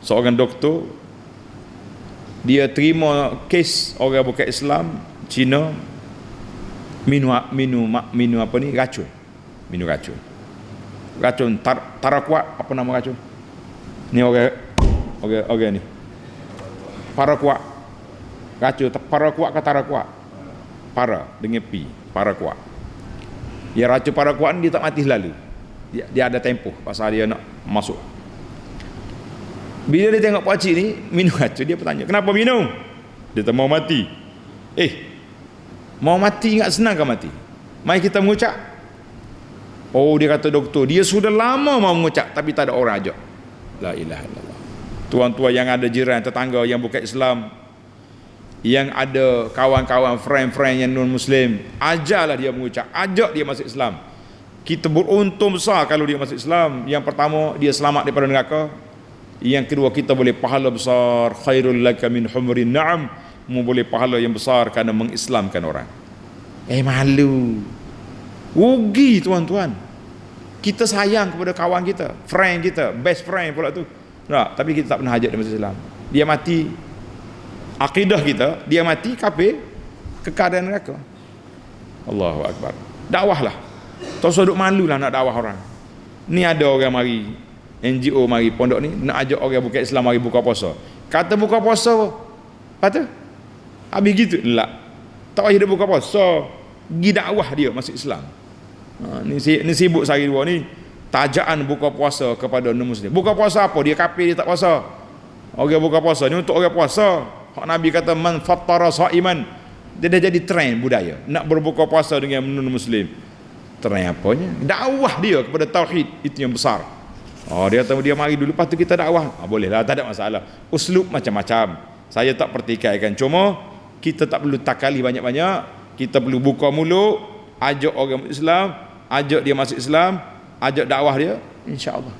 seorang doktor, dia terima kes orang bukan Islam Cina minum apa ni, racun, minum racun tarakwat. Apa nama racun ni, orang ni parakwat, racun parakwat ke tarakwat, para dengan pi, parakwat. Ya, racun parakwat ni dia tak mati selalu, dia ada tempoh pasal dia nak masuk. Bila dia tengok pakcik ni minum racun, dia bertanya, kenapa minum? Dia tak mau mati. Mau mati ingat senang ke mati? Mari kita mengucap. Dia kata doktor, dia sudah lama mau mengucap, tapi tak ada orang ajak. La ilaha illallah. Tuan-tuan yang ada jiran, tetangga yang bukan Islam, yang ada kawan-kawan, friend-friend yang non-Muslim, ajarlah dia mengucap, ajak dia masuk Islam. Kita beruntung besar kalau dia masuk Islam. Yang pertama, dia selamat daripada neraka. Yang kedua, kita boleh pahala besar, khairul laka min humrin na'am, boleh pahala yang besar kerana mengislamkan orang. Malu, rugi tuan-tuan. Kita sayang kepada kawan kita, friend kita, best friend pula tu, tapi kita tak pernah ajak dia masuk Islam. Dia mati, akidah kita, dia mati kafir, kekal dalam neraka. Allahu Akbar. Dakwahlah, tak usah duk malu lah nak dakwah orang. Ni ada orang mari, NGO mari pondok ni nak ajak orang bukan Islam mari buka puasa. Kata buka puasa, kata habis gitu lah. Tak payah dia buka puasa, pergi dakwah dia masuk Islam. Ni sibuk sehari dua ni tajaan buka puasa kepada non-muslim. Buka puasa apa? Dia kafir, dia tak puasa. Orang buka puasa ni untuk orang puasa. Hak Nabi kata man fattara saiman. Dia dah jadi trend budaya nak berbuka puasa dengan non-muslim. Trend apanya? Dakwah dia kepada tauhid, itu yang besar. Dia tahu dia mari dulu, lepas tu kita dakwah. Bolehlah, tak ada masalah. Uslub macam-macam. Saya tak pertikaikan, cuma kita tak perlu takali banyak-banyak. Kita perlu buka mulut, ajak orang Islam, ajak dia masuk Islam, ajak dakwah dia, insya-Allah.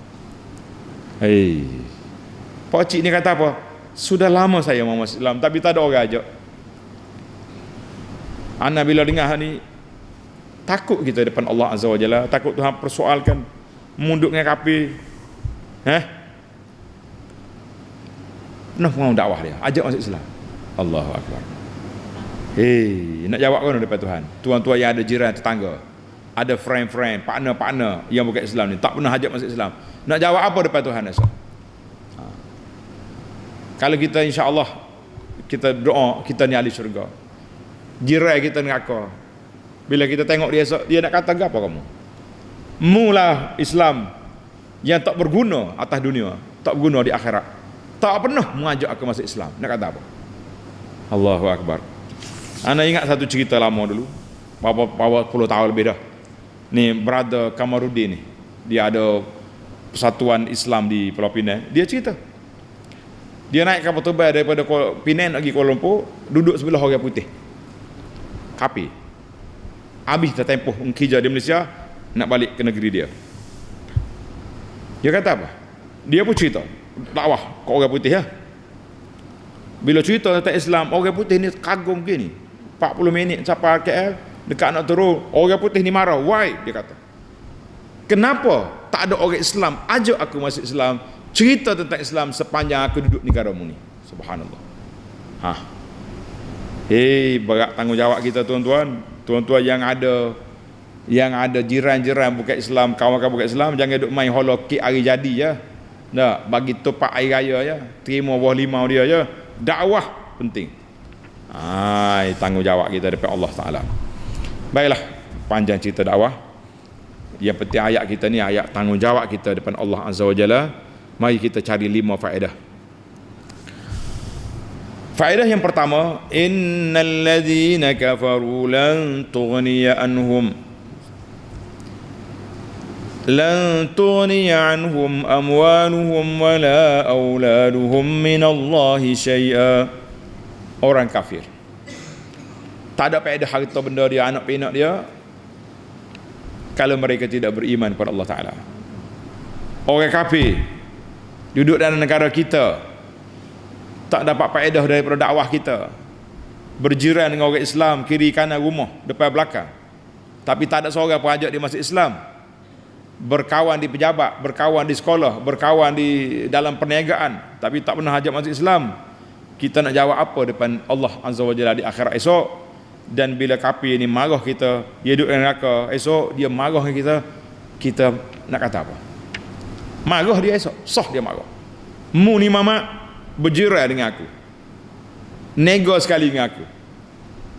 Pak cik ni kata apa? Sudah lama saya mau masuk Islam tapi tak ada orang ajak. Ana bila dengar ni takut kita depan Allah Azza wa Jalla, takut Tuhan persoalkan munduk dengan kafir. Nah, mau dakwah dia, ajak masuk Islam. Allahu akbar. Nak jawab kan depan Tuhan. Tuan-tuan yang ada jiran tetangga, ada friend-friend, partner-partner yang bukan Islam ni, tak pernah ajak masuk Islam. Nak jawab apa depan Tuhan esok? Kalau kita insya-Allah kita doa, kita ni ahli syurga. Jiran kita neraka. Bila kita tengok dia esok, dia nak kata apa kamu? Mula Islam yang tak berguna atas dunia, tak berguna di akhirat. Tak pernah mengajak aku masuk Islam. Nak kata apa? Allahu akbar. Ana ingat satu cerita lama dulu. Berapa puluh tahun lebih dah. Ni brother Kamarudin ni. Dia ada persatuan Islam di Pulau Pinang. Dia cerita. Dia naik kapal terbang daripada Penang pergi Kuala Lumpur, duduk sebelah orang putih. Kapi. Habis dah tempoh hijrah di Malaysia, nak balik ke negeri dia. Dia kata apa? Dia pun cerita dakwah ke orang putih ya. Bila cerita tentang Islam, orang putih ni kagum gini. 40 minit sampai KL, dekat nak turun, orang putih ni marah. Why? Dia kata. Kenapa tak ada orang Islam ajak aku masuk Islam? Cerita tentang Islam sepanjang aku duduk di negaramu ni. Subhanallah. Berat tanggungjawab kita tuan-tuan. Tuan-tuan yang ada jiran-jiran bukan Islam, kawan-kawan bukan Islam, jangan duk main holokik hari jadi je. Nak bagi topak air raya je, terima buah limau dia je. Dakwah penting. Tanggungjawab kita depan Allah Taala. Baiklah, panjang cerita dakwah. Yang penting ayat kita ni ayat tanggungjawab kita depan Allah Azza wa Jalla. Mari kita cari 5 faedah. Faedah yang pertama, innal ladzina kafaru lan tughniya anhum amwaluhum wala auladuhum minallahi syai'a. Orang kafir tak ada faedah harta benda dia, anak pinak dia, kalau mereka tidak beriman kepada Allah Taala. Orang kafir duduk dalam negara kita, tak dapat faedah daripada dakwah kita. Berjiran dengan orang Islam kiri kanan rumah, depan belakang, tapi tak ada seorang pun ajak dia masuk Islam. Berkawan di pejabat, berkawan di sekolah, berkawan di dalam perniagaan, tapi tak pernah ajak masuk Islam. Kita nak jawab apa depan Allah Azza wa Jalla di akhirat esok? Dan bila kafir ni marah kita, dia duduk dalam neraka, esok dia marah kita, kita nak kata apa? Marah dia esok, dia marah. Mu ni mama berjiran dengan aku, nego sekali dengan aku,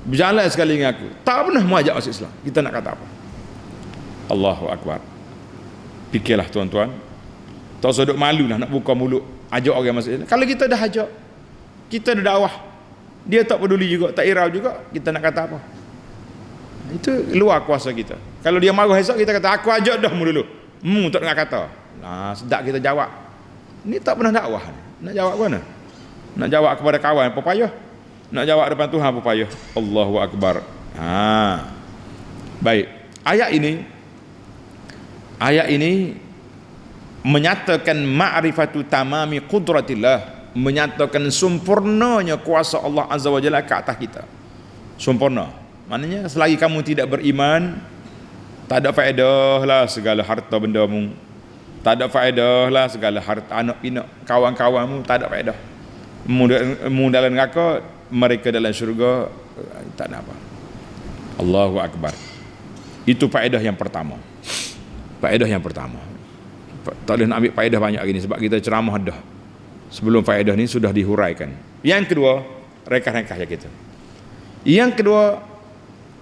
berjalan sekali dengan aku, tak pernah mau ajak masuk Islam. Kita nak kata apa? Allahu akbar. Fikirlah tuan-tuan, tak usah duk malu lah nak buka mulut ajak orang masuk Islam. Kalau kita dah ajak, kita dah dakwah, dia tak peduli juga, tak irau juga, kita nak kata apa? Itu luar kuasa kita. Kalau dia marah esok, kita kata aku ajak dah mu dulu, tak nak kata. Sedap kita jawab. Ni tak pernah dakwah. Nak jawab mana? Nak jawab kepada kawan apa payah? Nak jawab depan Tuhan apa payah? Allahu akbar. Baik. Ayat ini menyatakan ma'rifatu tamami qudratillah, menyatakan sempurnanya kuasa Allah Azza wa Jalla ke atas kita. Sempurna. Maknanya selagi kamu tidak beriman, tak ada faedah lah segala harta bendamu, tak ada faedah lah segala harta anak pinak kawan-kawanmu, tak ada faedah. Mu dalam neraka, mereka dalam syurga, tak nak apa. Allahu akbar. Itu faedah yang pertama. Faedah yang pertama. Tak boleh nak ambil faedah banyak lagi ni sebab kita ceramah dah. Sebelum faedah ni sudah dihuraikan. Yang kedua, rekah-rekah ya kita. Yang kedua,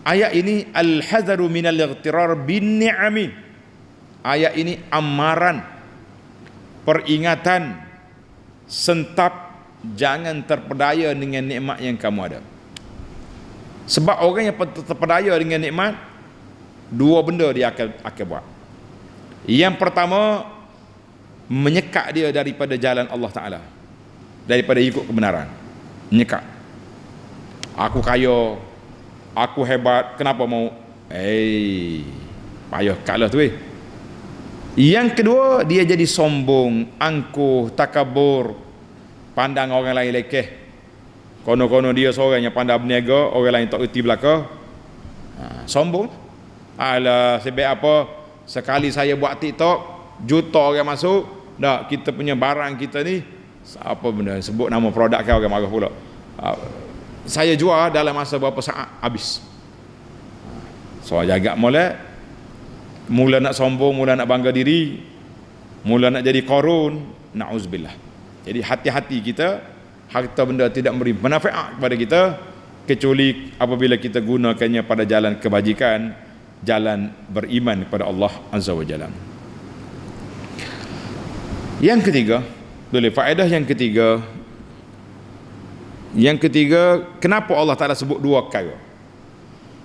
ayat ini al-hadharu minal ightirar bin ni'ami. Ayat ini amaran, peringatan, sentap, jangan terpedaya dengan nikmat yang kamu ada. Sebab orang yang terpedaya dengan nikmat, dua benda dia akan buat. Yang pertama, menyekat dia daripada jalan Allah Ta'ala, daripada ikut kebenaran. Menyekat. Aku kaya, aku hebat, kenapa mau? Payah kalah tu. Yang kedua, dia jadi sombong, angkuh, takabur, pandang orang lain lekeh. Kono-kono dia seorang yang pandai berniaga, orang lain tak erti belaka. Sombong. Alah, sebab apa? Sekali saya buat TikTok, juta orang masuk, dah kita punya barang kita ni, apa benda, sebut nama produk kan orang marah pula. Saya jual dalam masa berapa saat, habis. So jaga mula nak sombong, mula nak bangga diri, mula nak jadi korun, na'uzubillah. Jadi hati-hati kita, harta benda tidak memberi manfaat kepada kita kecuali apabila kita gunakannya pada jalan kebajikan, jalan beriman kepada Allah Azza wa Jalla. Yang ketiga, boleh faedah yang ketiga, kenapa Allah Ta'ala sebut dua kali?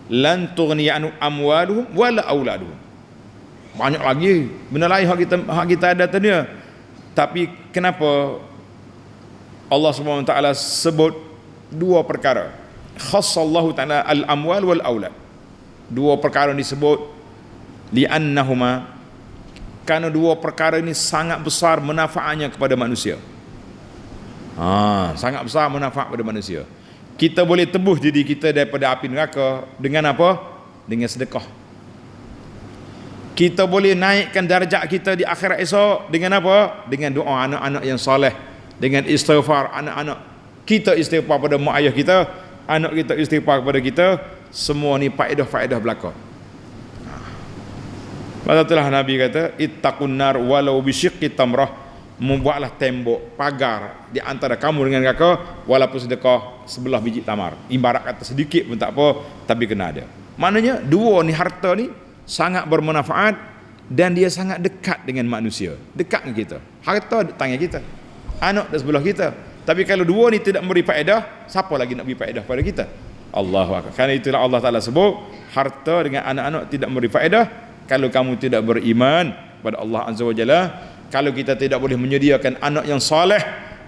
Lan tughni anhu amwaluhum wala auladuhum. Banyak lagi benda lain hak kita ada tadi. Tapi kenapa Allah Subhanahu Wa Ta'ala sebut dua perkara? Khassallahu Ta'ala al-amwal wal aulad. Dua perkara disebut li'annahuma, karena dua perkara ini sangat besar manfaatnya kepada manusia. Sangat besar manfaat kepada manusia. Kita boleh tebus diri kita daripada api neraka dengan apa? Dengan sedekah. Kita boleh naikkan darjat kita di akhirat esok dengan apa? Dengan doa anak-anak yang soleh, dengan istighfar anak-anak kita, istighfar pada mak ayah kita, anak kita istighfar kepada kita. Semua ni faedah-faedah belaka. Pasal itulah Nabi kata, ittaqun nar walau bisyiqqi tamrah. Membuatlah tembok, pagar di antara kamu dengan neraka walaupun sedekah sebelah biji tamar. Ibarat kata sedikit pun tak apa, tapi kena ada. Maknanya dua ni harta ni sangat bermanfaat dan dia sangat dekat dengan manusia, dekat dengan kita. Harta di tangan kita, anak di sebelah kita. Tapi kalau dua ni tidak memberi faedah, siapa lagi nak beri faedah pada kita? Allahu akbar. Karena itulah Allah Ta'ala sebut harta dengan anak-anak tidak memberi faedah kalau kamu tidak beriman pada Allah Azza wa Jalla. Kalau kita tidak boleh menyediakan anak yang soleh,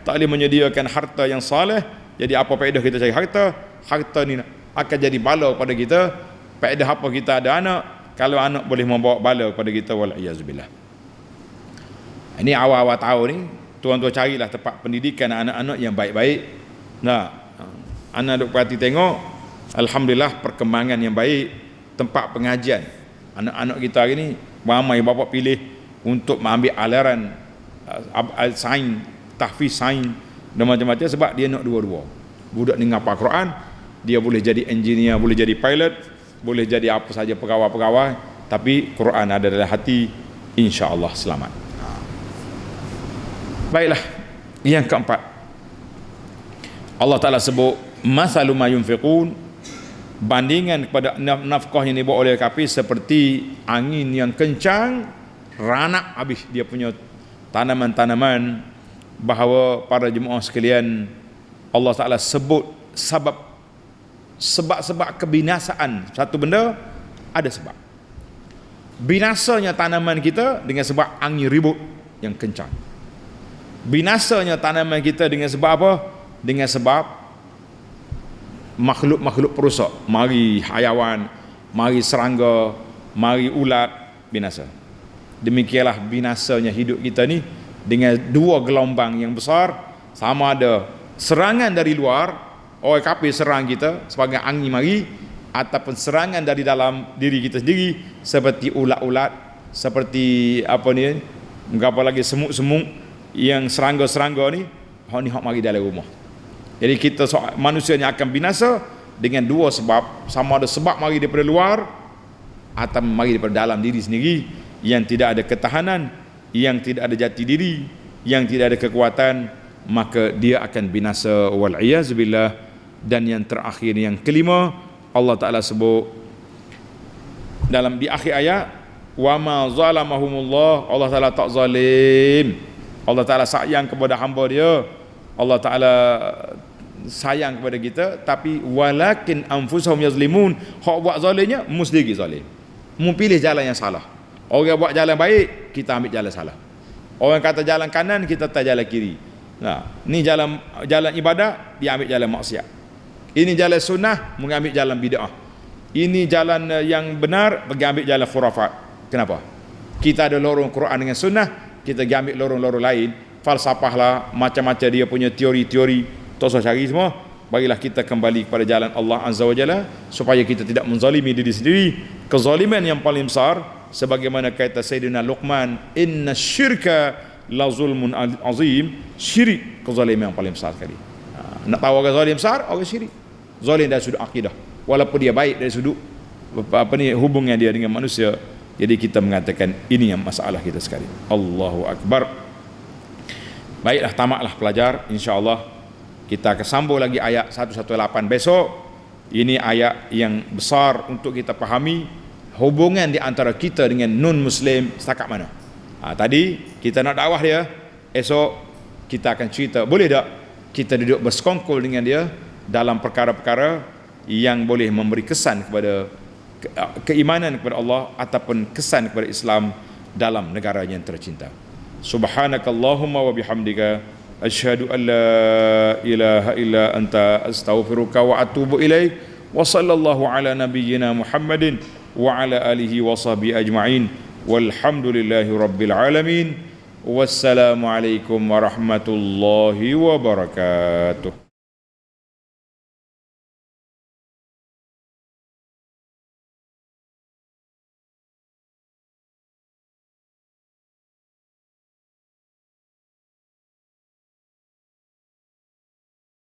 tak boleh menyediakan harta yang soleh, jadi apa faedah kita cari harta? Harta ni akan jadi bala pada kita. Faedah apa kita ada anak kalau anak boleh membawa bala pada kita? Wal-iyazubillah. Ini awal-awal tahun ni, tuan-tuan carilah tempat pendidikan anak-anak yang baik-baik. Nah, anak duk perhati tengok, alhamdulillah perkembangan yang baik, tempat pengajian. Anak-anak kita hari ni ramai bapa pilih untuk mengambil aliran sains, tahfiz sains dan macam-macam sebab dia nak dua-dua. Budak ni ngapal Quran, dia boleh jadi engineer, boleh jadi pilot, boleh jadi apa saja pegawai-pegawai, tapi Quran ada dalam hati, insya-Allah selamat. Baiklah, yang keempat, Allah Ta'ala sebut masalu ma yunfiqun, bandingan kepada nafkah yang dibawa oleh kafir seperti angin yang kencang, ranak habis dia punya tanaman-tanaman. Bahawa para jemaah sekalian, Allah Ta'ala sebut sebab-sebab kebinasaan satu benda, ada sebab. Binasanya tanaman kita dengan sebab angin ribut yang kencang. Binasanya tanaman kita dengan sebab apa? Dengan sebab makhluk-makhluk perosak. Mari hayawan, mari serangga, mari ulat, binasa. Demikianlah binasanya hidup kita ni dengan dua gelombang yang besar. Sama ada serangan dari luar, orang kafir serang kita sebagai angin mari, ataupun serangan dari dalam diri kita sendiri seperti ulat-ulat, seperti apa ni, apa lagi, semut-semut yang serangga-serangga ni, hak mari dalam rumah. Jadi kita manusia ni akan binasa dengan dua sebab. Sama ada sebab mari daripada luar atau mari daripada dalam diri sendiri yang tidak ada ketahanan, yang tidak ada jati diri, yang tidak ada kekuatan, maka dia akan binasa wal iyazubillah. Dan yang terakhir, yang kelima, Allah Ta'ala sebut dalam di akhir ayat, wa ma zalamahumullah, Allah Ta'ala tak zalim. Allah Ta'ala sayang kepada hamba dia, Allah Ta'ala sayang kepada kita, tapi walakin anfusahum yazlimun, hak buat zalimnya mesti lagi zalim. Mu pilih jalan yang salah. Orang buat jalan baik, kita ambil jalan salah. Orang kata jalan kanan, kita tak jalan kiri. Nah, ni jalan ibadah, dia ambil jalan maksiat. Ini jalan sunnah, mengambil jalan bid'ah. Ini jalan yang benar, pergi ambil jalan khurafat. Kenapa? Kita ada lorong Quran dengan sunnah, kita pergi ambil lorong-lorong lain, falsafah lah, macam-macam dia punya teori-teori, tak usah cari semua. Bagilah kita kembali kepada jalan Allah Azza wa Jalla, supaya kita tidak menzalimi diri sendiri. Kezaliman yang paling besar, sebagaimana kata Sayyidina Luqman, inna syirka la zulmun azim, syirik kezaliman yang paling besar sekali. Nak tahu orang zalim besar, orang syirik. Zalim dari sudut akidah, walaupun dia baik dari sudut hubungan dia dengan manusia. Jadi kita mengatakan ini yang masalah kita sekali. Allahu Akbar. Baiklah, tamatlah pelajar. InsyaAllah kita akan sambung lagi ayat 118 besok. Ini ayat yang besar untuk kita fahami hubungan di antara kita dengan non-Muslim setakat mana. Tadi kita nak dakwah dia, esok kita akan cerita, boleh tak kita duduk bersekongkol dengan dia dalam perkara-perkara yang boleh memberi kesan kepada keimanan kepada Allah ataupun kesan kepada Islam dalam negara yang tercinta. Subhanakallahumma wa bihamdika asyhadu an la ilaha illa anta astaghfiruka wa atubu ilaik. Wa sallallahu ala nabiyyina Muhammadin wa ala alihi wa sahbihi ajma'in. Walhamdulillahi rabbil alamin. Wassalamu alaikum warahmatullahi wabarakatuh.